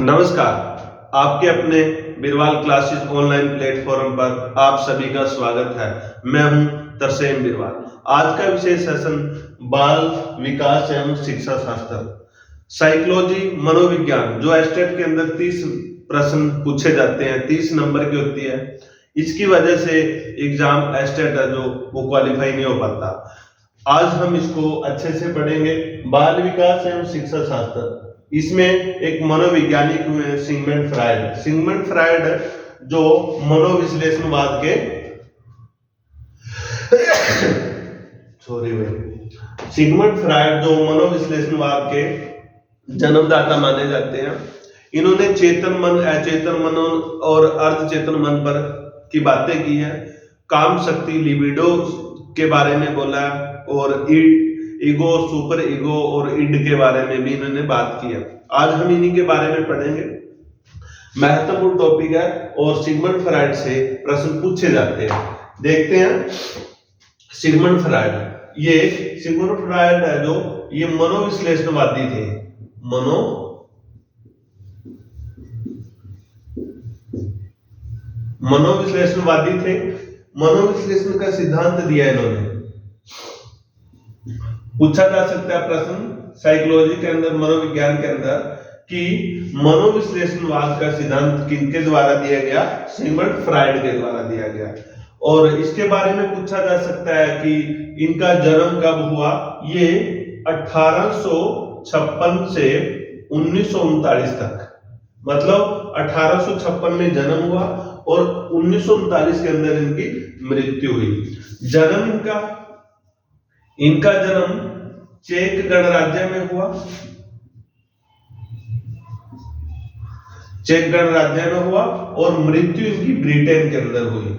नमस्कार। आपके अपने बिरवाल क्लासेस ऑनलाइन प्लेटफॉर्म पर आप सभी का स्वागत है। मैं हूं तरसेम बिरवाल। आज का विषय सेशन बाल विकास एवं शिक्षा शास्त्र, साइकोलॉजी, मनोविज्ञान, जो एस्टेट के अंदर 30 प्रश्न पूछे जाते हैं, 30 नंबर की होती है। इसकी वजह से एग्जाम एस्टेट है जो वो क्वालिफाई नहीं हो पाता। आज हम इसको अच्छे से पढ़ेंगे। बाल विकास एवं शिक्षा शास्त्र, इसमें एक मनोवैज्ञानिक हुए सिगमंड फ्रायड। सिगमंड फ्रायड जो मनोविश्लेषणवाद के सिगमंड फ्रायड जो मनोविश्लेषणवाद के जन्मदाता माने जाते हैं। इन्होंने चेतन मन, अचेतन मन और अर्धचेतन मन पर की बातें की है। काम शक्ति, लिबिडो के बारे में बोला और ईगो, सुपर ईगो और इड के बारे में भी इन्होंने बात की है। आज हम इन्हीं के बारे में पढ़ेंगे। महत्वपूर्ण टॉपिक है और सिगमंड फ्रायड से प्रश्न पूछे जाते हैं। देखते हैं सिगमंड फ्रायड। ये सिगमंड फ्रायड है जो ये मनोविश्लेषणवादी थे। मनोविश्लेषणवादी थे। मनोविश्लेषण का सिद्धांत दिया इन्होंने। पूछा जा सकता है प्रश्न साइकोलॉजी के अंदर, मनोविज्ञान के अंदर, कि मनोविश्लेषणवाद का सिद्धांत किनके द्वारा दिया गया? सिगमंड फ्रायड के द्वारा दिया गया। और इसके बारे में पूछा जा सकता है कि इनका जन्म कब हुआ। ये 1856 से 1939 तक, मतलब 1856 में जन्म हुआ और 1939 के अंदर इनकी मृत्यु हुई। जन्म इनका जन्म चेक गणराज्य में हुआ। चेक गणराज्य में हुआ और मृत्यु इनकी ब्रिटेन के अंदर हुई।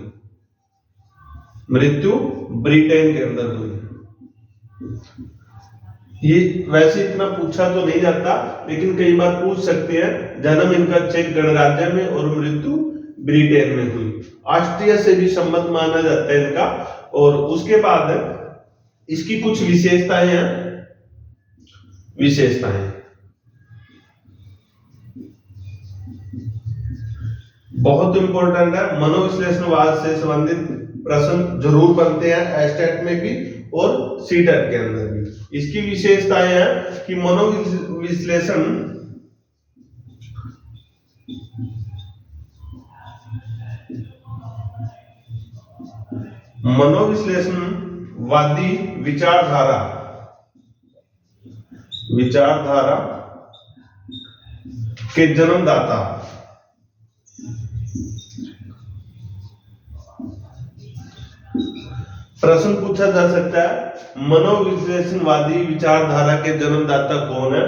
मृत्यु ब्रिटेन के अंदर हुई। ये वैसे इतना पूछा तो नहीं जाता, लेकिन कई बार पूछ सकते हैं। जन्म इनका चेक गणराज्य में और मृत्यु ब्रिटेन में हुई। ऑस्ट्रिया से भी संबंध माना जाता है इनका। और उसके बाद इसकी कुछ विशेषताएं हैं। बहुत इंपॉर्टेंट है। मनोविश्लेषणवाद से संबंधित प्रश्न जरूर बनते हैं एस्टेट में भी और सीटेट के अंदर भी। इसकी विशेषताएं हैं कि मनोविश्लेषणवादी विचारधारा के जन्मदाता प्रश्न पूछा जा सकता है, मनोविश्लेषणवादी विचारधारा के जन्मदाता कौन है?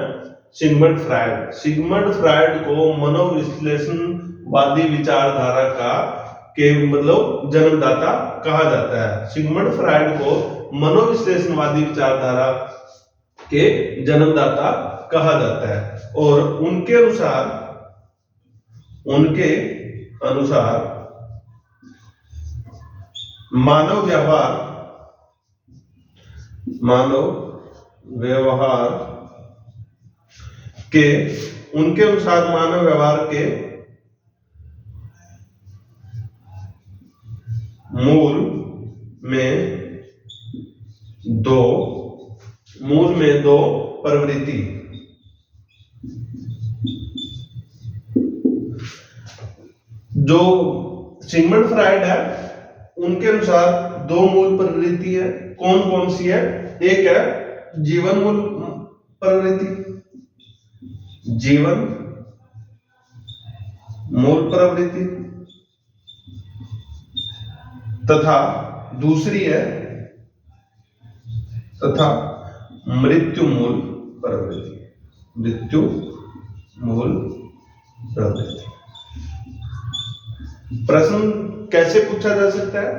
Sigmund Freud. सिगमंड फ्रायड को मनोविश्लेषणवादी विचारधारा के मतलब जन्मदाता कहा जाता है। सिगमंड फ्रायड को मनोविश्लेषणवादी विचारधारा के जन्मदाता कहा जाता है। और उनके अनुसार मानव व्यवहार के मूल में दो प्रवृत्ति, जो सिगमंड फ्रायड है उनके अनुसार दो मूल प्रवृत्ति है। कौन कौन सी है? एक है जीवन मूल प्रवृत्ति, तथा दूसरी है मृत्यु मूल प्रवृत्ति। प्रश्न कैसे पूछा जा सकता है?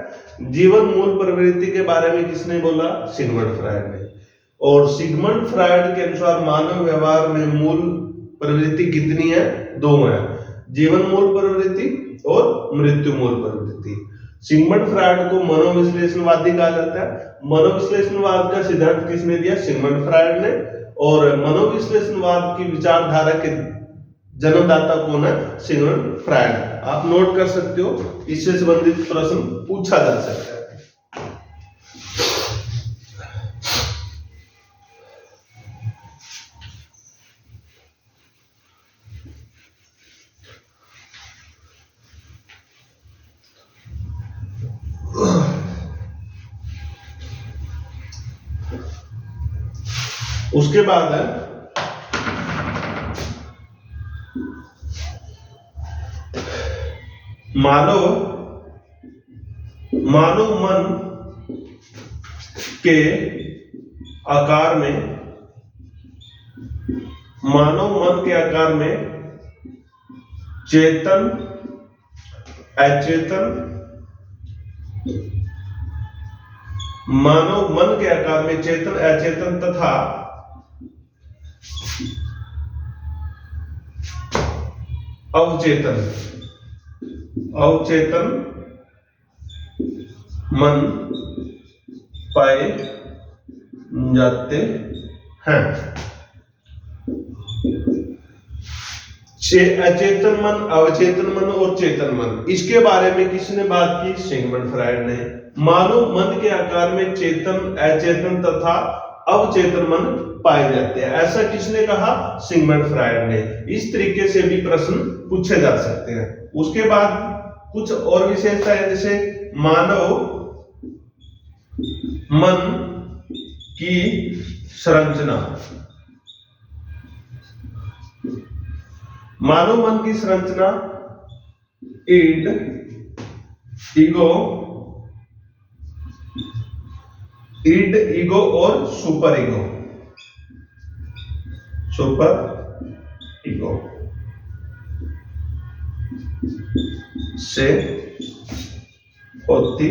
जीवन मूल प्रवृत्ति के बारे में किसने बोला? सिगमंड फ्रायड ने। और सिगमंड फ्रायड के अनुसार मानव व्यवहार में मूल प्रवृत्ति कितनी है? दो है, जीवन मूल प्रवृत्ति और मृत्यु मूल प्रवृत्ति। सिगमंड फ्रायड को मनोविश्लेषणवादी कहा जाता है। मनोविश्लेषणवाद का सिद्धांत किसने दिया? सिगमंड फ्रायड ने। और मनोविश्लेषणवाद की विचारधारा के जन्मदाता कौन है? Sigmund Freud. आप नोट कर सकते हो, इससे संबंधित प्रश्न पूछा जा सकता है। उसके बाद है मानव मन के आकार में, मानव मन के आकार में चेतन, अचेतन, मानव मन के आकार में चेतन, अचेतन तथा अवचेतन मन पाए जाते हैं। अचेतन मन, अवचेतन मन और चेतन मन, इसके बारे में किसने बात की? सिगमंड फ्रायड ने। मानव मन के आकार में चेतन, अचेतन तथा अवचेतन मन पाए जाते हैं, ऐसा किसने कहा? सिगमंड फ्रायड ने। इस तरीके से भी प्रश्न पूछे जा सकते हैं। उसके बाद कुछ और विशेषताएं, जैसे मानव मन की संरचना। मानव मन की संरचना ईड, ईगो, ईड, ईगो और सुपर ईगो, सुपर ईगो से होती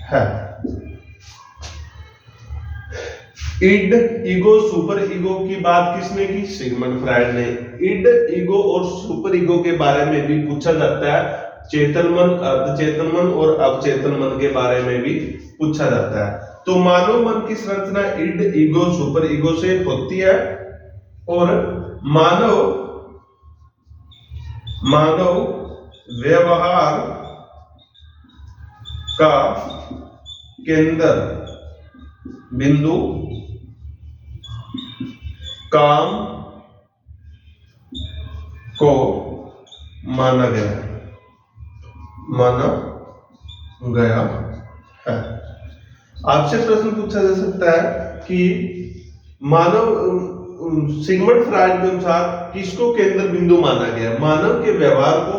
है। इड, ईगो, सुपर ईगो की बात किसने की? सिगमंड फ्रायड ने। इड, ईगो और सुपर ईगो के बारे में भी पूछा जाता है। चेतन मन, अर्धचेतन मन और अवचेतन मन के बारे में भी पूछा जाता है। तो मानव मन की संरचना इड, ईगो, सुपर ईगो से होती है और मानव व्यवहार का केंद्र बिंदु काम को माना गया है। आपसे प्रश्न पूछा जा सकता है कि सिगमंड फ्रायड के अनुसार किसको केंद्र बिंदु माना गया? मानव के व्यवहार को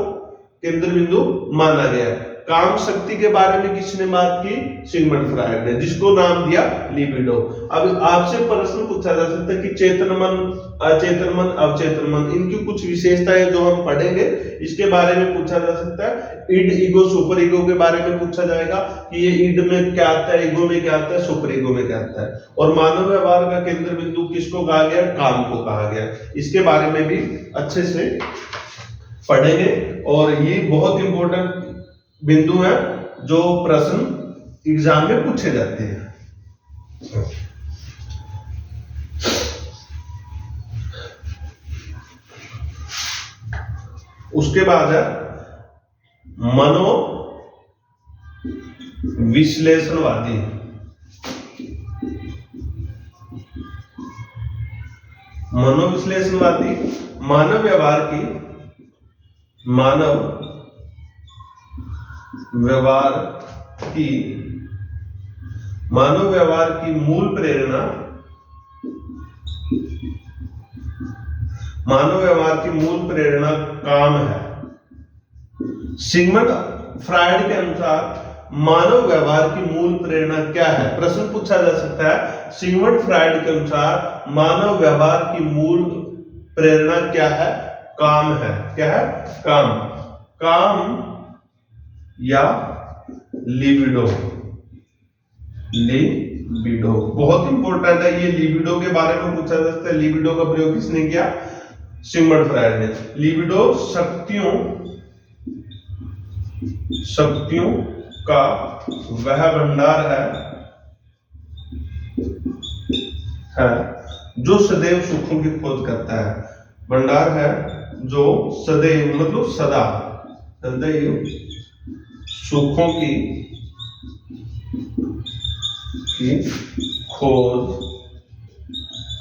केंद्र बिंदु माना गया। काम शक्ति के बारे में किसने बात की? सिगमंड फ्रायड ने, जिसको नाम दिया लिबिडो। अब आपसे प्रश्न पूछा जा सकता है कि चेतन मन, अचेतन मन, अवचेतन मन, इनकी कुछ विशेषताएं जो हम पढ़ेंगे, इसके बारे में पूछा जा सकता है। ईड, ईगो, सुपर ईगो के बारे में पूछा जाएगा कि ये ईड में क्या आता है, ईगो में क्या आता है, सुपर ईगो में क्या आता है। और मानव व्यवहार का केंद्र बिंदु किसको कहा गया? काम को कहा गया। इसके बारे में भी अच्छे से पढ़ेंगे और ये बहुत इंपॉर्टेंट बिंदु है जो प्रश्न एग्जाम में पूछे जाते हैं। उसके बाद है मनो विश्लेषणवादी। मनोविश्लेषणवादी मानव व्यवहार की मूल प्रेरणा, काम है। सिगमंड फ्रायड के अनुसार मानव व्यवहार की मूल प्रेरणा क्या है? प्रश्न पूछा जा सकता है। सिगमंड फ्रायड के अनुसार मानव व्यवहार की मूल प्रेरणा क्या है? काम है। क्या है? काम या लिबिडो। बहुत इंपॉर्टेंट है ये। लिबिडो के बारे में पूछा जा सकता है। लिबिडो का प्रयोग किसने किया? सिगमंड फ्रायड ने। लिबिडो शक्तियों शक्तियों का वह भंडार है जो सदैव सुखों की खोज करता है। भंडार है जो सदैव मतलब सदा सदैव सुखों की खोज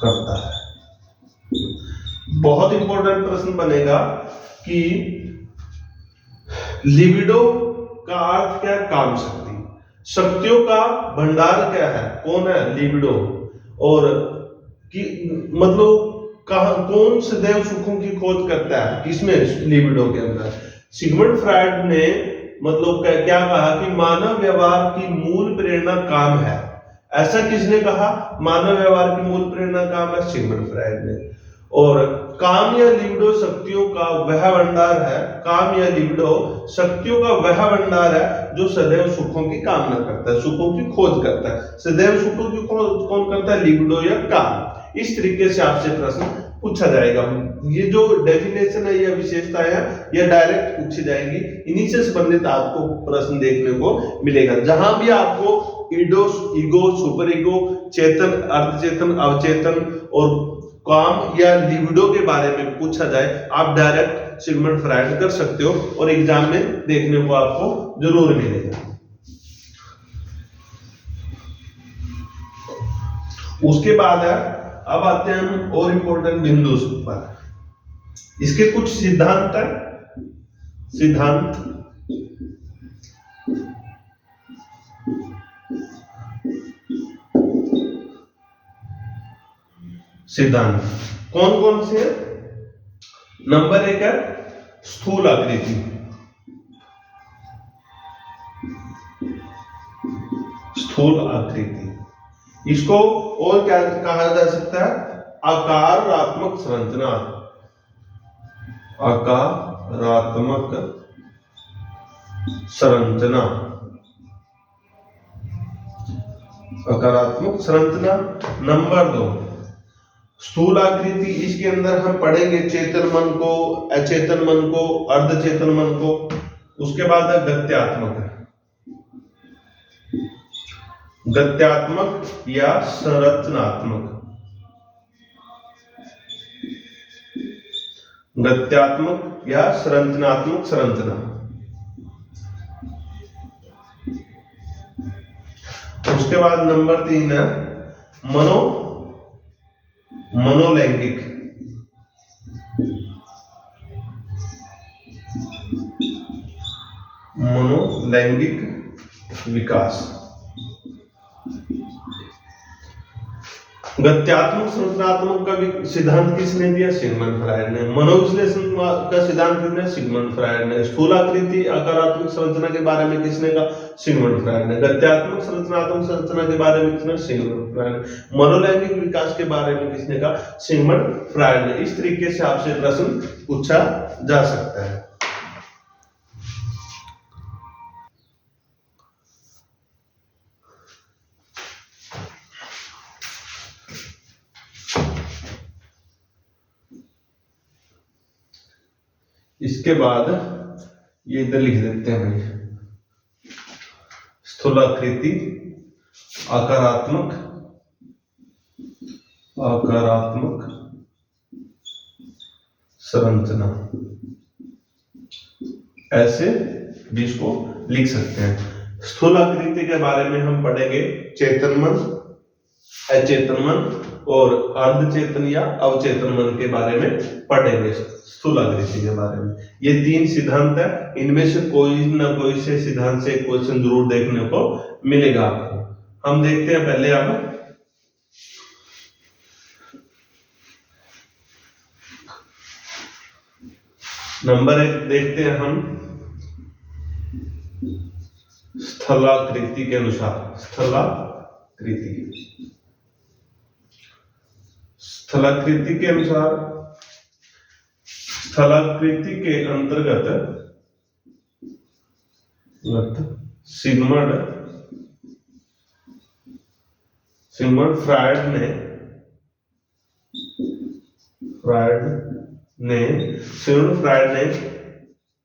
करता है। बहुत इंपॉर्टेंट प्रश्न बनेगा कि लिबिडो का अर्थ क्या है? काम शक्ति। शक्तियों का भंडार क्या है? कौन है? लिबिडो। और कि मतलब कौन सदैव सुखों की खोज करता है? किसमें? लिबिडो के अंदर। सिगमंड फ्रायड ने मतलब क्या कहा कि मानव व्यवहार की मूल प्रेरणा काम है। ऐसा किसने कहा? मानव व्यवहार की मूल प्रेरणा काम है, सिगमंड फ्रायड ने। और काम या लिबिडो शक्तियों का वह भंडार है। काम या लिबिडो शक्तियों का वह भंडार है जो सदैव सुखों की कामना करता है, सुखों की खोज करता है। सदैव सुखों की खोज कौन करता है? लिबिडो या काम। इस तरीके से आपसे प्रश्न पूछा जाएगा। ये जो डेफिनेशन है या विशेषताएं है यह डायरेक्ट पूछी जाएगी। इन्हीं से संबंधित आपको प्रश्न देखने को मिलेगा। जहां भी आपको ईगो, सुपर ईगो, चेतन, अर्धचेतन, अवचेतन और काम या लिबिडो के बारे में पूछा जाए, आप डायरेक्ट सिगमंड फ्रायड कर सकते हो और एग्जाम में देखने को आपको जरूर मिलेगा। उसके बाद है, अब आते हैं हम और इंपॉर्टेंट बिंदु पर। इसके कुछ सिद्धांत है। सिद्धांत कौन कौन से हैं? नंबर 1 है स्थूल आकृति। स्थूल आकृति, इसको और क्या कहा जा सकता है? आकारात्मक संरचना। आकारात्मक संरचना। आकारात्मक संरचना। नंबर 2 स्थूल आकृति। इसके अंदर हम पढ़ेंगे चेतन मन को, अचेतन मन को, अर्धचेतन मन को। उसके बाद है गत्यात्मक। गत्यात्मक या संरचनात्मक। गत्यात्मक या संरचनात्मक संरचना। उसके बाद नंबर 3 है मनोलैंगिक। मनोलैंगिक विकास। गत्यात्मक संरचनात्मक का सिद्धांत किसने दिया? सिगमंड फ्रायड ने। मनोविश्लेषण का सिद्धांत किसने? सिगमंड फ्रायड ने। स्थूलाकृति आकारात्मक संरचना के बारे में किसने कहा? सिगमंड फ्रायड ने। गत्यात्मक संरचनात्मक संरचना के बारे में किसने? सिगमंड फ्रायड ने। मनोलैंगिक विकास के बारे में किसने कहा? सिगमंड फ्रायड ने। इस तरीके से आपसे प्रश्न पूछा जा सकता है। इसके बाद ये इधर लिख देते हैं भाई। स्थूलाकृति आकारात्मक संरचना, ऐसे भी इसको लिख सकते हैं। स्थूलाकृति के बारे में हम पढ़ेंगे चेतन मन, अचेतन मन और अर्धचेतन या अवचेतन मन के बारे में पढ़ेंगे। स्थूलाकृति के बारे में ये 3 सिद्धांत है। इनमें से कोई ना कोई से सिद्धांत से क्वेश्चन जरूर देखने को मिलेगा आपको। हम देखते हैं पहले अब नंबर 1 देखते हैं हम स्थलाकृति के अनुसार। स्थलाकृति के अनुसार, स्थलाकृति के अंतर्गत सिगमंड फ्रायड ने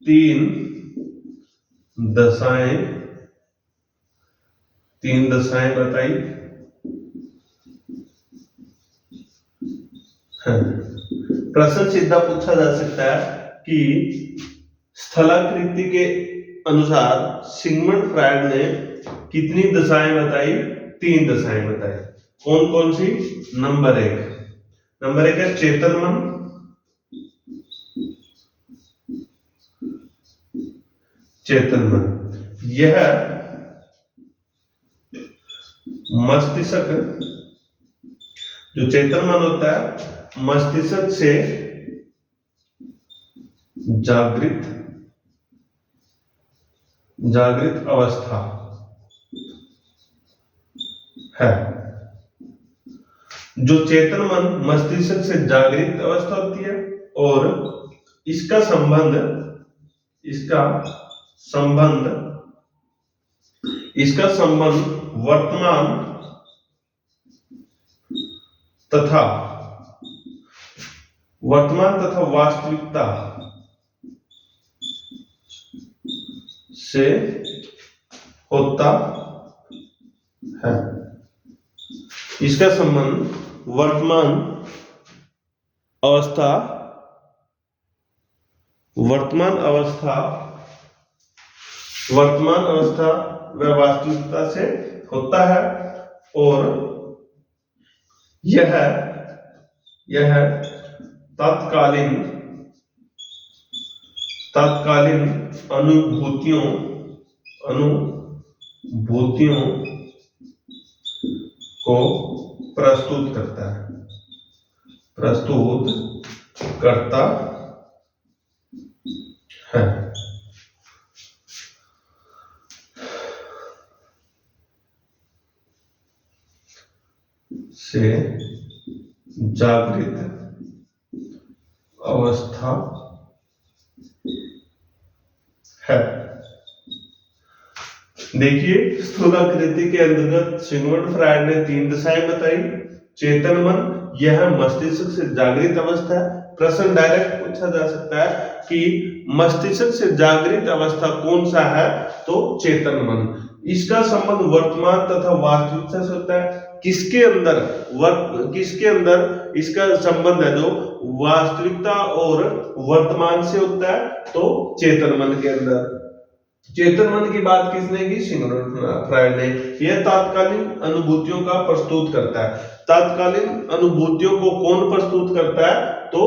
3 दशाएं, 3 दशाएं बताई। प्रश्न सीधा पूछा जा सकता है कि स्थलाकृति के अनुसार सिगमंड फ्रायड ने कितनी दशाएं बताई? 3 दशाएं बताई। कौन कौन सी? नंबर एक है चेतन मन, यह मस्तिष्क, जो चेतन मन होता है मस्तिष्क से जागृत अवस्था है। जो चेतन मन मस्तिष्क से जागृत अवस्था होती है और इसका संबंध वर्तमान तथा वास्तविकता से होता है। इसका संबंध वर्तमान अवस्था व वास्तविकता से होता है और यह तत्कालीन अनुभूतियों को प्रस्तुत करता है। से जागृत अवस्था है। देखिए, स्थूलाकृति के अंतर्गत सिगमंड फ्रायड ने 3 दशाएं बताई। चेतन मन, यह मस्तिष्क से जागृत अवस्था है। प्रश्न डायरेक्ट पूछा जा सकता है कि मस्तिष्क से जागृत अवस्था कौन सा है? तो चेतन मन। इसका संबंध वर्तमान तथा वास्तविकता से होता है। किसके अंदर इसका संबंध है? जो वास्तविकता और वर्तमान से होता है, तो चेतन मन के अंदर। चेतन मन की बात किसने की? सिगमंड फ्रायड ने। यह तात्कालीन अनुभूतियों का प्रस्तुत करता है। तात्कालीन अनुभूतियों को कौन प्रस्तुत करता है? तो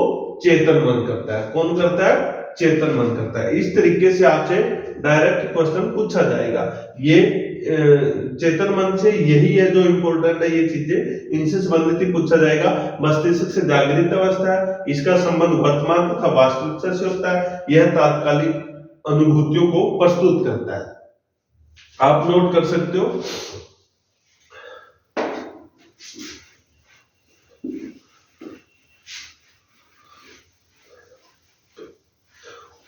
चेतन मन करता है। कौन करता है? चेतन मन करता है। इस तरीके से आपसे डायरेक्ट क्वेश्चन पूछा जाएगा। ये चेतन मन से यही है जो इंपॉर्टेंट है, ये चीजें इनसे संबंधित ही पूछा जाएगा। मस्तिष्क से जागृत अवस्था है, इसका संबंध वर्तमान तथा वास्तविकता से होता है। यह तात्कालिक अनुभूतियों को प्रस्तुत करता है। आप नोट कर सकते हो।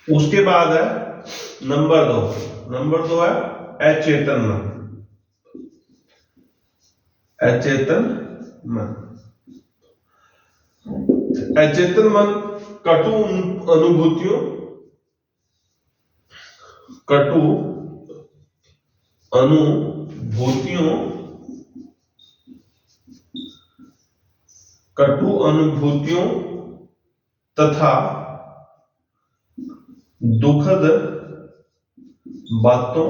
उसके बाद है नंबर 2 है अचेतन मन। अचेतन मन कटु अनुभूतियों तथा दुखद बातों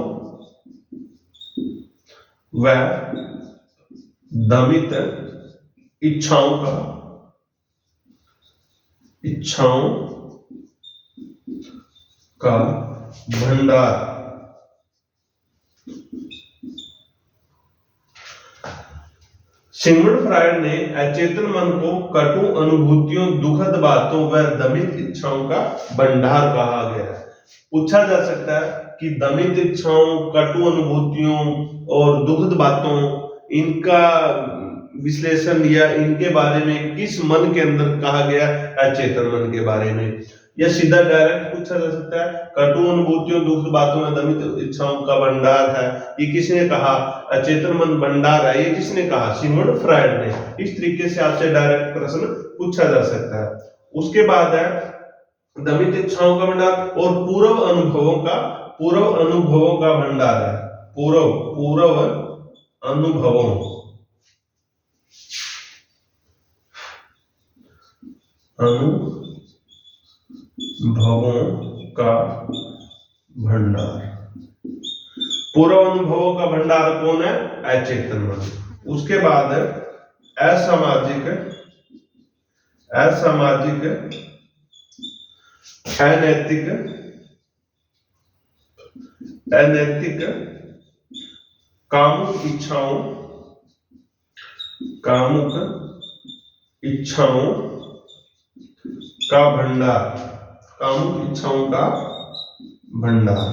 व दमित इच्छाओं का भंडार। सिगमंड फ्रायड ने अचेतन मन को कटु अनुभूतियों, दुखद बातों व दमित इच्छाओं का भंडार कहा गया है। पूछा जा सकता है कि दमित इच्छाओं, कटु अनुभूतियों और दुखद बातों, इनका विश्लेषण या इनके बारे में किस मन के अंदर कहा गया? अचेतन मन के बारे में। यह सीधा डायरेक्ट पूछा जा सकता है। कटु अनुभूतियों, दुखद बातों में दमित इच्छाओं का भंडार है, ये किसने कहा? अचेतन मन भंडार है, ये किसने कहा? सिगमंड फ्रायड ने। इस तरीके से आपसे डायरेक्ट प्रश्न पूछा जा सकता है। उसके बाद है दमित इच्छाओं का भंडार और पूर्व अनुभवों का पूर्व अनुभवों का भंडार है। पूर्व अनुभवों का भंडार। पूर्व अनुभवों का भंडार कौन है? अचेतन मन। उसके बाद असामाजिक अनैतिक कामुक इच्छाओं का भंडार। कामुक इच्छाओं का भंडार।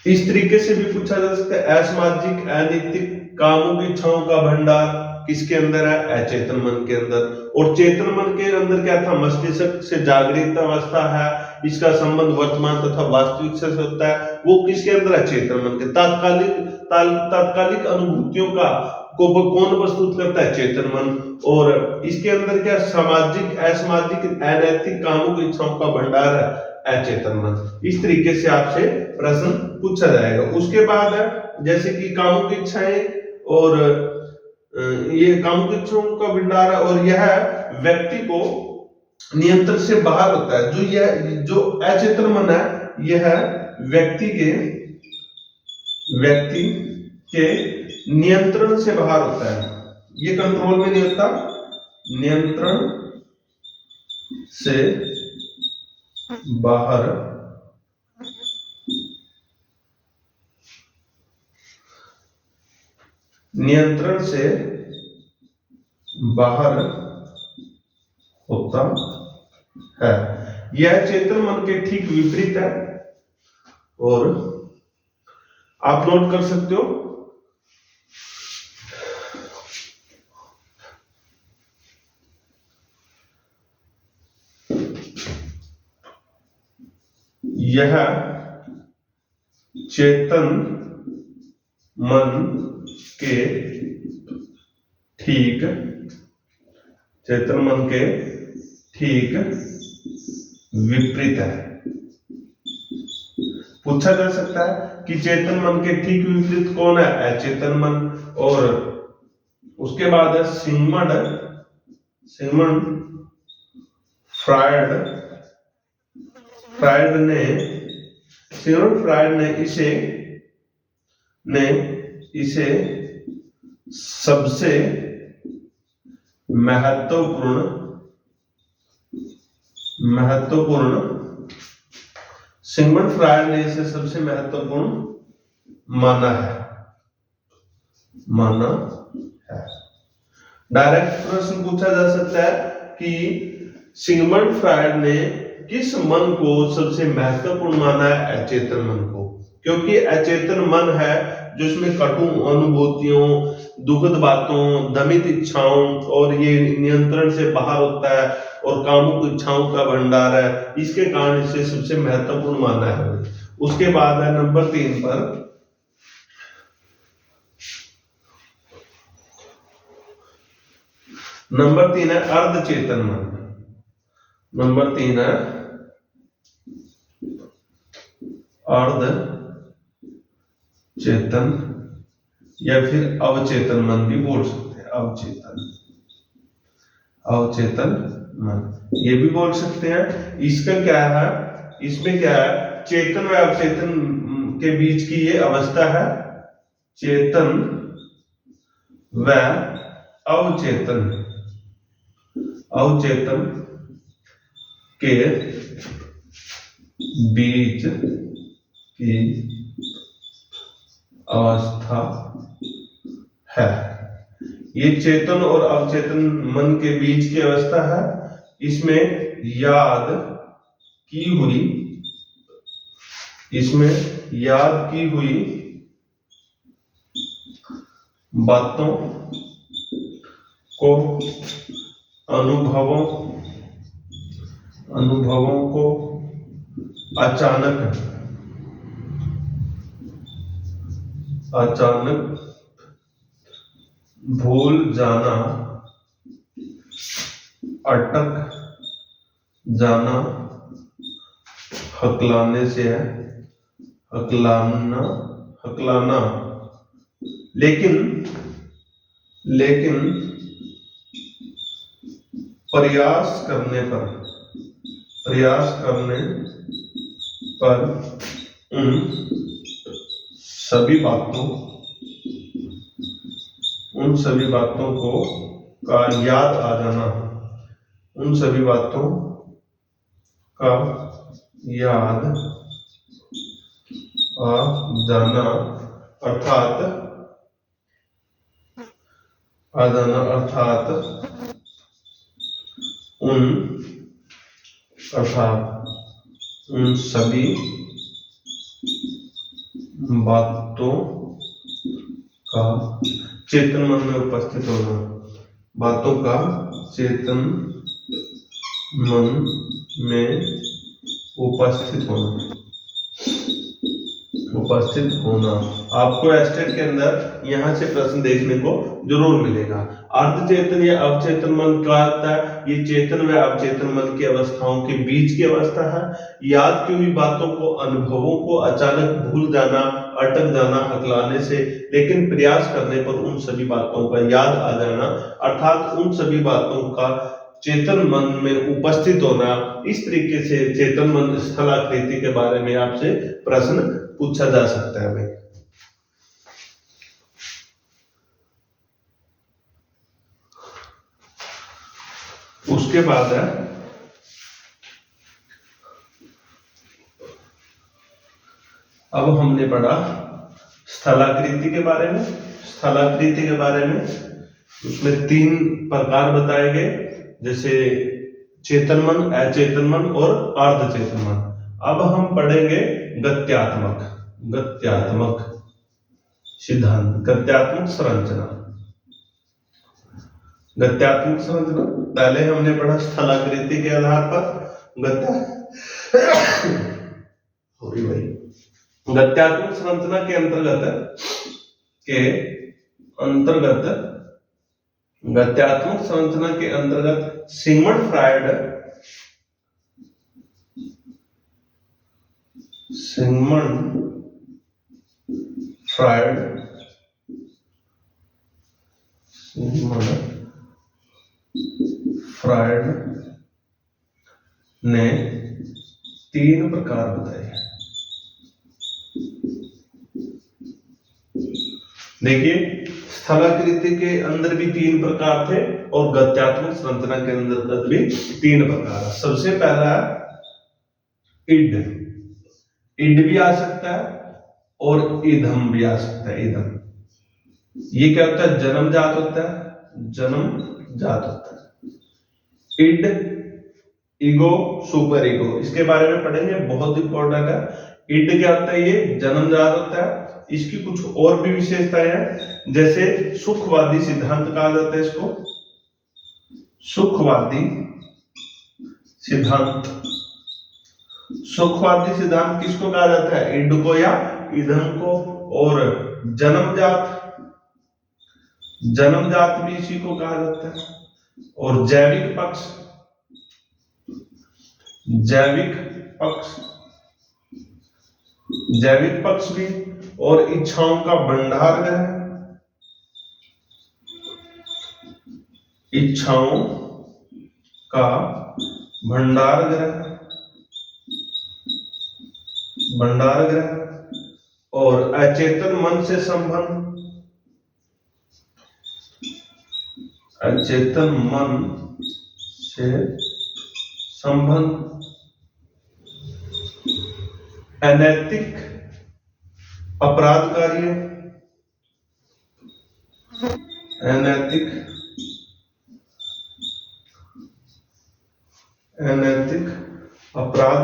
इस तरीके से भी पूछा जा सकता है। असामाजिक अनैतिक कामुक इच्छाओं का भंडार किसके अंदर है? अचेतन मन के अंदर। और चेतन मन के अंदर क्या था? मस्तिष्क से जागृत अवस्था है, इसका संबंध वर्तमान तथा वास्तविक से होता है। वो किसके अंदर है? चेतन मन के। तात्कालिक अनुभूतियों का को कौन प्रस्तुत करता है? चेतन मन। और इसके अंदर क्या? सामाजिक असामाजिक अनैतिक कामुक इच्छाओं का भंडार है अचेतन मन। इस तरीके से आपसे प्रश्न पूछा जाएगा। उसके बाद जैसे कि कामुक इच्छाएं और ये कामुक इच्छाओं का भंडार है, और यह व्यक्ति को नियंत्रण से बाहर होता है। जो अचेतन मन है, यह व्यक्ति के नियंत्रण से बाहर होता है। ये कंट्रोल में नहीं होता, नियंत्रण से बाहर होता है। यह चेतन मन के ठीक विपरीत है। और आप नोट कर सकते हो, यह चेतन मन के ठीक विपरीत है। पूछा जा सकता है कि चेतन मन के ठीक विपरीत कौन है? अचेतन मन। और उसके बाद है सिगमंड फ्रायड ने इसे सबसे महत्वपूर्ण सिगमंड फ्रायड ने इसे सबसे महत्वपूर्ण माना है। डायरेक्ट प्रश्न पूछा जा सकता है कि सिगमंड फ्रायड ने किस मन को सबसे महत्वपूर्ण माना है? अचेतन मन को। क्योंकि अचेतन मन है जो इसमें कटु अनुभूतियों, दुखद बातों, दमित इच्छाओं और ये नियंत्रण से बाहर होता है, और कामुक इच्छाओं का भंडार है। इसके कारण इसे सबसे महत्वपूर्ण माना है। उसके बाद है नंबर 3 पर नंबर 3 है अर्धचेतन मन। नंबर 3 है अर्धचेतन या फिर अवचेतन मन भी बोल सकते हैं। अवचेतन मन ये भी बोल सकते हैं। इसका क्या है? इसमें क्या है? चेतन व अवचेतन के बीच की ये अवस्था है। चेतन व अवचेतन के बीच की अवस्था है। ये चेतन और अवचेतन मन के बीच की अवस्था है। इसमें याद की हुई बातों को, अनुभवों को अचानक भूल जाना, अटक जाना, हकलाने से है, हकलाना, हकलाना। लेकिन प्रयास करने पर उन सभी बातों को का याद आ जाना, उन सभी बातों का याद आ जाना, अर्थात उन सभी बातों का चेतन मन में उपस्थित होना, बातों का चेतन मन में उपस्थित होना। आपको एस्टेट के अंदर यहां से प्रश्न देखने को जरूर मिलेगा। अर्ध चेतन या अवचेतन मन क्या होता है? ये चेतन व अवचेतन मन की अवस्थाओं के बीच की अवस्था है। याद की हुई बातों को, अनुभवों को अचानक भूल जाना, अटक जाना हकलाने से, लेकिन प्रयास करने पर उन सभी बातों का याद आ जाना, अर्थात उन सभी बातों का चेतन मन में उपस्थित होना। इस तरीके से चेतन मन स्थलाकृति के बारे में आपसे प्रश्न पूछा जा सकता है भाई। उसके बाद है अब हमने पढ़ा स्थलाकृति के बारे में। स्थलाकृति के बारे में उसमें 3 प्रकार बताए गए, जैसे चेतन मन, अचेतन मन और अर्धचेतन मन। अब हम पढ़ेंगे गत्यात्मक सिद्धांत, गत्यात्मक संरचना। पहले हमने पढ़ा स्थलाकृति के आधार पर गत्यात्मक संरचना के अंतर्गत गत्यात्मक संरचना के अंतर्गत सिगमंड फ्रायड ने 3 प्रकार बताए हैं। देखिए, स्थलाकृति के अंदर भी 3 प्रकार थे और गत्यात्मक संरचना के अंदर भी 3 प्रकार है। सबसे पहला इड भी आ सकता है और इधम भी आ सकता है। इधम ये क्या होता है? जन्मजात होता है। इड, ईगो, सुपर ईगो, इसके बारे में पढ़ेंगे, बहुत इंपॉर्टेंट है। इड क्या होता है? ये जन्मजात होता है। इसकी कुछ और भी विशेषताएं हैं, जैसे सुखवादी सिद्धांत कहा जाता है इसको। सुखवादी सिद्धांत किसको कहा जाता है? इड को या ईधम को। और जन्मजात भी इसी को कहा जाता है। और जैविक पक्ष भी, और इच्छाओं का भंडार ग्रह, और अचेतन मन से संबंध, अनैतिक अपराध कार्य, अनैतिक अपराध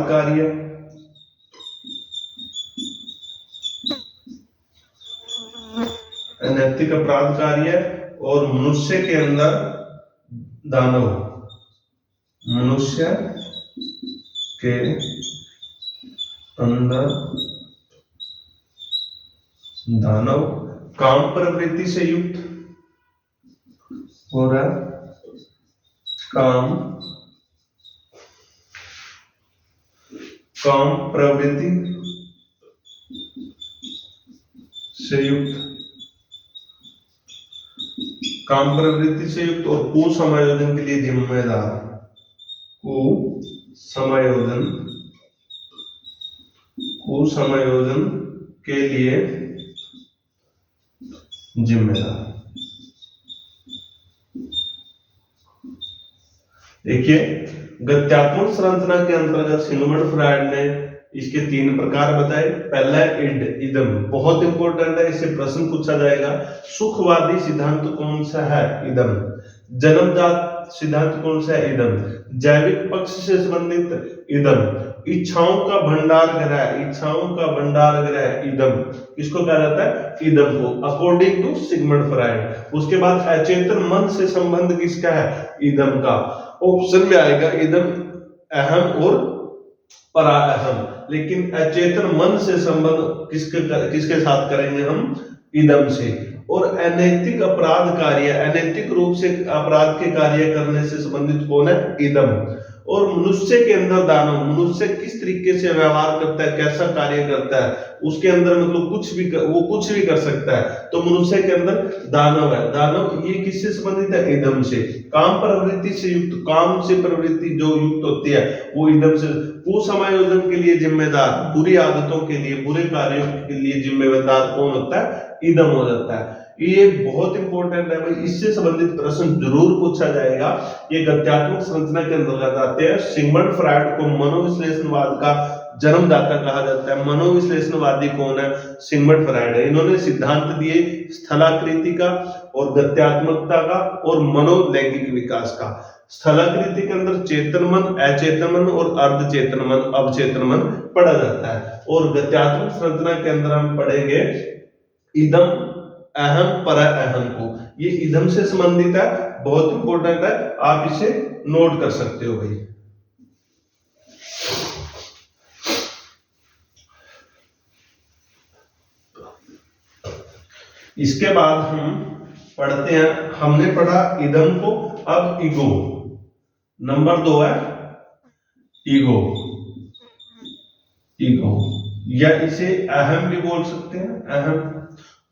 कार्य, और मनुष्य के अंदर दानव, काम प्रवृत्ति से युक्त हो रहा है, काम काम प्रवृत्ति से युक्त, काम प्रवृत्ति से युक्त और कुसमायोजन के लिए जिम्मेदार, कुसमायोजन के लिए जिम्मेदार। देखिए, गत्यात्मक संरचना के अंतर्गत सिगमंड फ्रायड ने इसके 3 प्रकार बताए। पहला है इड, इदम, बहुत इंपॉर्टेंट है, इससे प्रश्न पूछा जाएगा। सुखवादी सिद्धांत कौन सा है? इदम। जन्मजात सिद्धांत कौन सा है? इदम। जैविक पक्ष से संबंधित, इदम। इच्छाओं का भंडार ग्रह, इदम। किसको कहा जाता है? इदम को, अकॉर्डिंग टू सिगमंड फ्रायड। उसके बाद अचेतन मन से संबंध किसका है? इदम का। ऑप्शन में आएगा इदम, अहम और परा अहम, लेकिन अचेतन मन से संबंध किसके साथ करेंगे हम? इदम से। और अनैतिक अपराध कार्य, अनैतिक रूप से अपराध के कार्य करने से संबंधित कौन है? इदम। और मनुष्य के अंदर दानव, मनुष्य किस तरीके से व्यवहार करता है, कैसा कार्य करता है, उसके अंदर मतलब वो कुछ भी कर सकता है, तो मनुष्य के अंदर दानव है। दानव ये किससे संबंधित है? इदम से। काम प्रवृत्ति से युक्त, काम से प्रवृत्ति जो युक्त होती है वो इदम से। कुसमायोजन के लिए जिम्मेदार, बुरी आदतों के लिए, बुरे कार्यों के लिए जिम्मेदार कौन होता है? इदम हो जाता है। ये बहुत इंपॉर्टेंट है भाई, इससे संबंधित प्रश्न जरूर पूछा जाएगा। ये गत्यात्मक संरचना के अंतर्गत आते हैं। सिगमंड फ्रायड को मनोविश्लेषणवाद का जन्मदाता कहा जाता है। मनोविश्लेषणवादी कौन है? सिगमंड फ्रायड है। इन्होंने सिद्धांत दिए स्थलाकृति का और गत्यात्मकता का और मनोलैंगिक विकास का। स्थलाकृति के अंदर चेतन मन, अचेतन मन और अर्धचेतन मन, अवचेतन मन पढ़ा जाता है। और गत्यात्मक संरचना के अंदर हम पढ़ेंगे इदम, अहम, पर अहम को। ये इदम से संबंधित है, बहुत इंपॉर्टेंट है, आप इसे नोट कर सकते हो भाई। इसके बाद हम पढ़ते हैं, हमने पढ़ा इदम को, अब ईगो। नंबर 2 है ईगो, या इसे अहम भी बोल सकते हैं, अहम।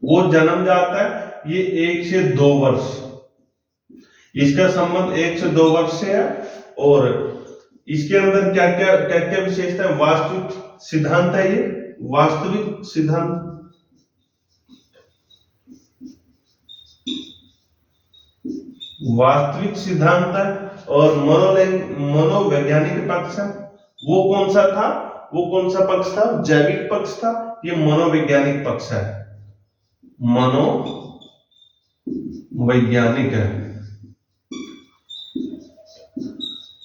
वो जन्म जाता है, ये 1 से 2 वर्ष, इसका संबंध 1 से 2 वर्ष से है। और इसके अंदर क्या क्या विशेषता है? वास्तविक सिद्धांत है, ये वास्तविक सिद्धांत है। और मनोवैज्ञानिक पक्ष है। वो कौन सा पक्ष था? जैविक पक्ष था। ये मनोवैज्ञानिक पक्ष है, मनोवैज्ञानिक है।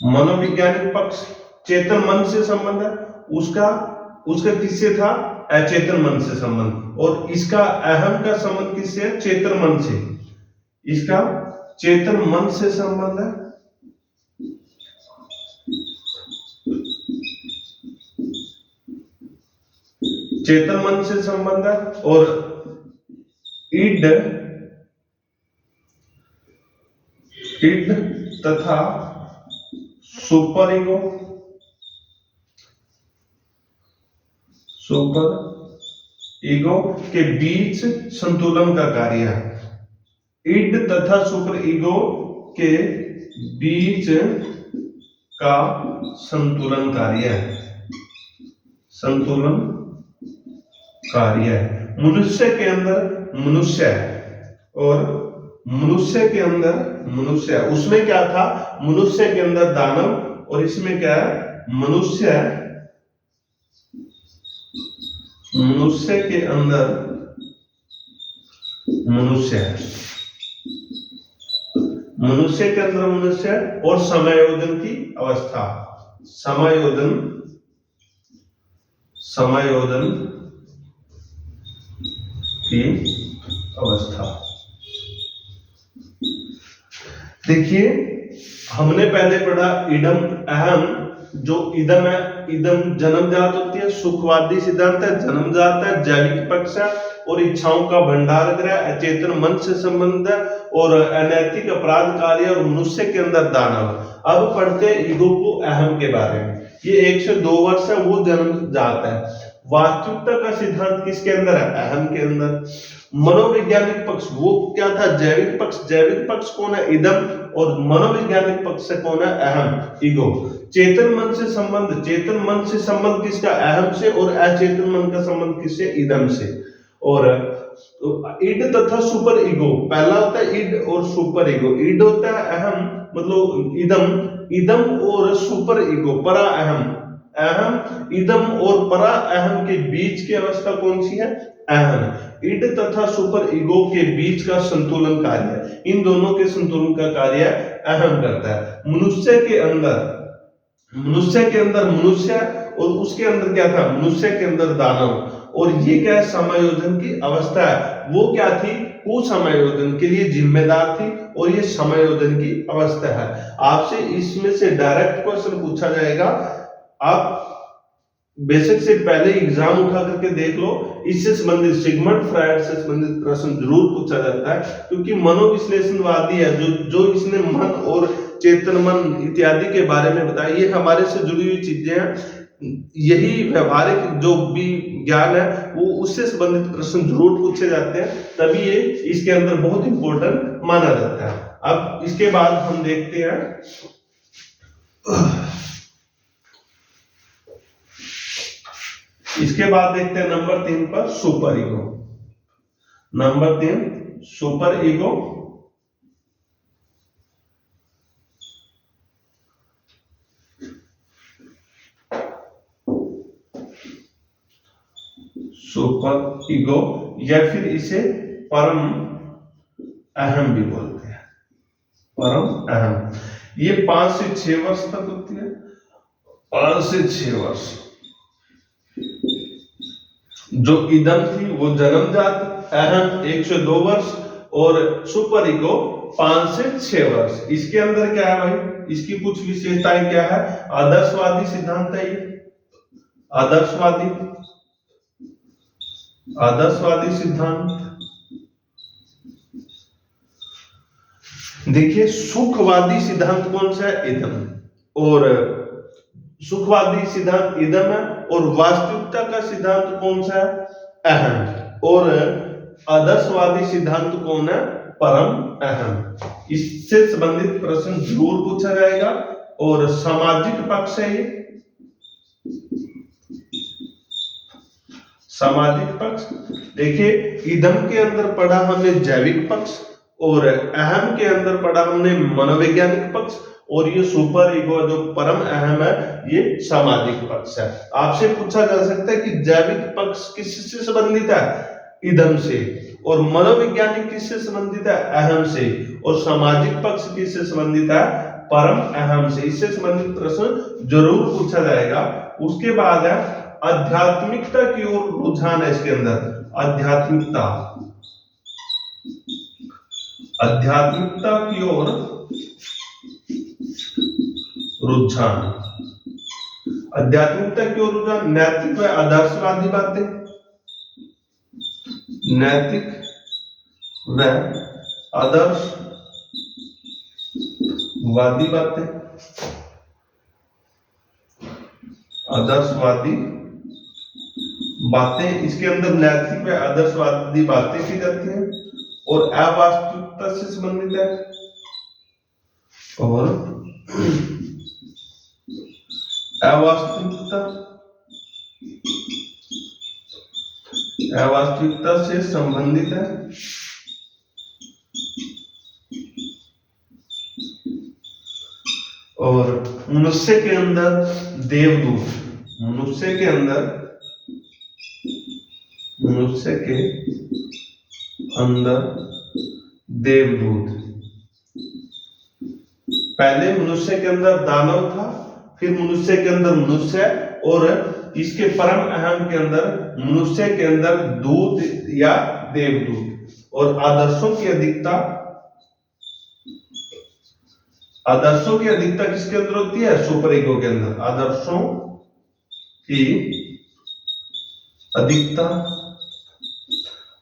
मनोवैज्ञानिक पक्ष चेतन मन से संबंध है, उसका किससे था? अचेतन मन से संबंध। और इसका अहम का संबंध किससे है? चेतन मन से। इसका चेतन मन से संबंध है। चेतन मन से संबंध है। और इड तथा सुपर ईगो के बीच संतुलन का कार्य है। इड तथा सुपर ईगो के बीच का संतुलन कार्य है, मनुष्य के अंदर मनुष्य है और मनुष्य के अंदर मनुष्य है। उसमें क्या था? मनुष्य के अंदर दानव, और इसमें क्या है? मनुष्य के अंदर मनुष्य है, मनुष्य के अंदर मनुष्य है। और समायोजन की अवस्था, समायोजन की अवस्था। देखिए, हमने पहले पढ़ा इदम, अहम। जो इदम है, इदम जन्मजात होती है, सुखवादी सिद्धांत है, जन्मजात है, जैविक पक्ष है, और इच्छाओं का भंडार ग्रह, अचेतन मन से संबंध है, और अनैतिक अपराध कार्य, और मनुष्य के अंदर दानव। अब पढ़ते हैं ईगो को, अहम के बारे में। ये 1 से 2 वर्ष है वो जन्म जात है। वास्तविकता का सिद्धांत किसके अंदर है? अहम के अंदर। मनोवैज्ञानिक पक्ष वो क्या था? जैविक पक्ष। जैविक पक्ष कौन है? इदम। और मनोवैज्ञानिक पक्ष से कौन है? अहम, ईगो। चेतन मन से संबंध, चेतन मन से संबंध किसका? अहम से। और अचेतन मन का संबंध किससे? इदम से। और इड तथा सुपर ईगो, पहला होता है इड और सुपर ईगो। इड होता है अहम, मतलब इदम। इदम और सुपर ईगो, परा अहम। अहम, इदम और परा अहम के बीच की अवस्था कौन सी है? अहम। इड तथा सुपर ईगो के बीच का संतुलन कार्य, इन दोनों के संतुलन का कार्य अहम करता है। मनुष्य के अंदर मनुष्य, और उसके अंदर क्या था? मनुष्य के अंदर दानव। और ये क्या है? समायोजन की अवस्था है। वो क्या थी? कुसमायोजन के लिए जिम्मेदार थी, और ये समायोजन की अवस्था है। आपसे इसमें से डायरेक्ट क्वेश्चन पूछा जाएगा। आप बेसिक से पहले एग्जाम उठा करके देख लो, इससे संबंधित सिगमंड फ्रायड से संबंधित प्रश्न जरूर पूछा जाता है, क्योंकि मनोविश्लेषणवादी है जो इसने मन और चेतन मन इत्यादि के बारे में बताया, ये हमारे से जुड़ी हुई चीजें हैं। यही व्यवहारिक जो भी ज्ञान है वो उससे संबंधित प्रश्न जरूर पूछे जाते हैं, तभी ये इसके अंदर बहुत इंपॉर्टेंट माना जाता है। अब इसके बाद हम देखते हैं नंबर 3 पर super ego. Number 3 super ego. Super ego या फिर इसे परम अहम भी बोलते हैं। परम अहम ये 5 से 6 वर्ष तक होती है। 5 से 6 वर्ष। जो इदम थी वो जन्मजात, अहम 1 से 2 वर्ष, और सुपर ईगो 5 से 6 वर्ष। इसके अंदर क्या है भाई? इसकी कुछ विशेषताएं क्या है? आदर्शवादी सिद्धांत है ये। आदर्शवादी सिद्धांत। देखिए, सुखवादी सिद्धांत कौन सा है? इदम। और सुखवादी सिद्धांत इदम है, और वास्तविकता का सिद्धांत कौन सा है? अहम। और आदर्शवादी सिद्धांत कौन है? परम अहम। इससे संबंधित प्रश्न जरूर पूछा जाएगा। और सामाजिक पक्ष है ये। सामाजिक पक्ष, देखिए इदम के अंदर पढ़ा हमने जैविक पक्ष, और अहम के अंदर पढ़ा हमने मनोवैज्ञानिक पक्ष, और ये सुपर ईगो जो परम अहम है ये सामाजिक पक्ष है। आपसे पूछा जा सकता है कि जैविक पक्ष किससे संबंधित है? इदम से। और मनोवैज्ञानिक किससे संबंधित है? अहम से। और सामाजिक पक्ष किससे संबंधित है? परम अहम से। इससे संबंधित प्रश्न जरूर पूछा जाएगा। उसके बाद है आध्यात्मिकता की ओर रुझान है इसके अंदर। आध्यात्मिकता की ओर रुझान। आध्यात्मिकता की ओर रुझान, नैतिक व आदर्शवादी बातें। नैतिक व आदर्शवादी बातें। आदर्शवादी बातें, इसके अंदर नैतिक व आदर्शवादी बातें की जाती हैं। और अवास्तविकता से संबंधित है। और अवास्तविकता से संबंधित है। और मनुष्य के अंदर देवदूत। मनुष्य के अंदर देवदूत। पहले मनुष्य के अंदर दानव था, फिर मनुष्य के अंदर मनुष्य, और इसके परम अहम के अंदर मनुष्य के अंदर दूत या देवदूत। और आदर्शों की अधिकता किसके अंदर होती है? सुपर ईगो के अंदर।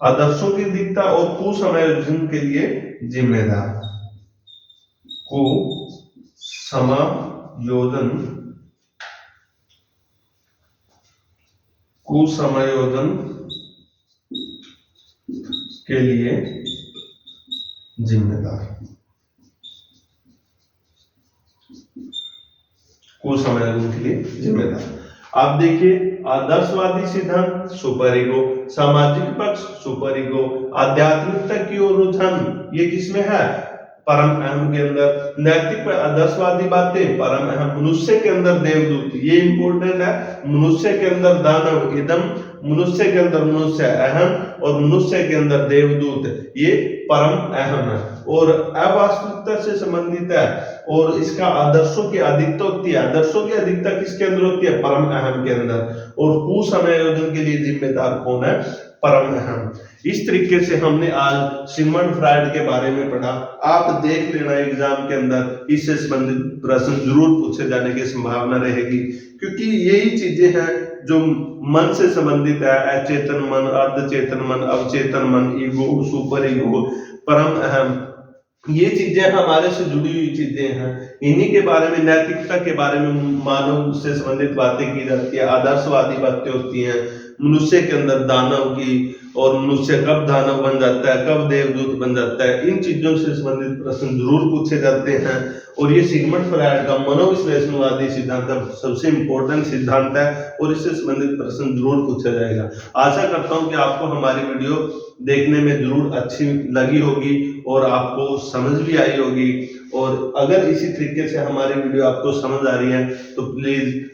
आदर्शों की अधिकता और कुसमायोजन के लिए जिम्मेदार। कुसमायोजन कुसमयोजन के लिए जिम्मेदार। कुसमयोजन के लिए जिम्मेदार। आप देखिए, आदर्शवादी सिद्धांत सुपर ईगो, सामाजिक पक्ष सुपर ईगो, आध्यात्मिकता की ओर रुझान, ये किसमें है? परम अहम के अंदर। नैतिक आदर्शवादी बातें, परम अहम। मनुष्य के अंदर देवदूत, ये इंपॉर्टेंट है। मनुष्य के अंदर दानव इदम, मनुष्य के अंदर मनुष्य अहम और मनुष्य के अंदर देवदूत, ये परम अहम है और अवास्तविकता से संबंधित है। और इसका आदर्शों की अधिकता होती है। आदर्शों की अधिकता किसके अंदर होती है? परम अहम के अंदर। और कुसमयोजन के लिए जिम्मेदार कौन है? परम अहम। इस तरीके से हमने आज सिगमंड फ्रायड के बारे में पढ़ा। आप देख लेना एग्जाम के अंदर इससे संबंधित प्रश्न जरूर पूछे जाने की संभावना रहेगी, क्योंकि यही चीजें हैं जो मन से संबंधित है। अचेतन मन, अर्धचेतन मन, अवचेतन मन, ईगो, सुपर ईगो, परम अहम, ये चीजें हमारे से जुड़ी हुई चीजें हैं। इन्हीं के बारे में, नैतिकता के बारे में मानव से संबंधित बातें की जाती है। आदर्शवादी बातें होती हैं मनुष्य के अंदर दानव की, और मनुष्य कब दानव बन जाता है, कब देवदूत बन जाता है, इन चीजों से संबंधित प्रश्न जरूर पूछे जाते हैं। और ये सिगमंड फ्रायड का मनोविश्लेषणवादी सिद्धांत सबसे इंपॉर्टेंट सिद्धांत है और इससे संबंधित प्रश्न जरूर पूछा जाएगा। आशा करता हूं कि आपको हमारी वीडियो देखने में जरूर अच्छी लगी होगी और आपको समझ भी आई होगी। और अगर इसी तरीके से हमारी वीडियो आपको समझ आ रही है तो प्लीज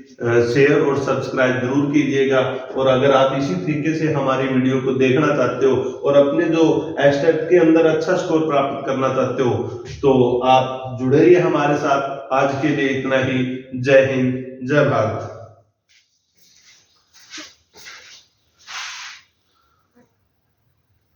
शेयर और सब्सक्राइब जरूर कीजिएगा। और अगर आप इसी तरीके से हमारी वीडियो को देखना चाहते हो और अपने जो एस्टेट के अंदर अच्छा स्कोर प्राप्त करना चाहते हो तो आप जुड़े रहिए हमारे साथ। आज के लिए इतना ही। जय हिंद, जय भारत।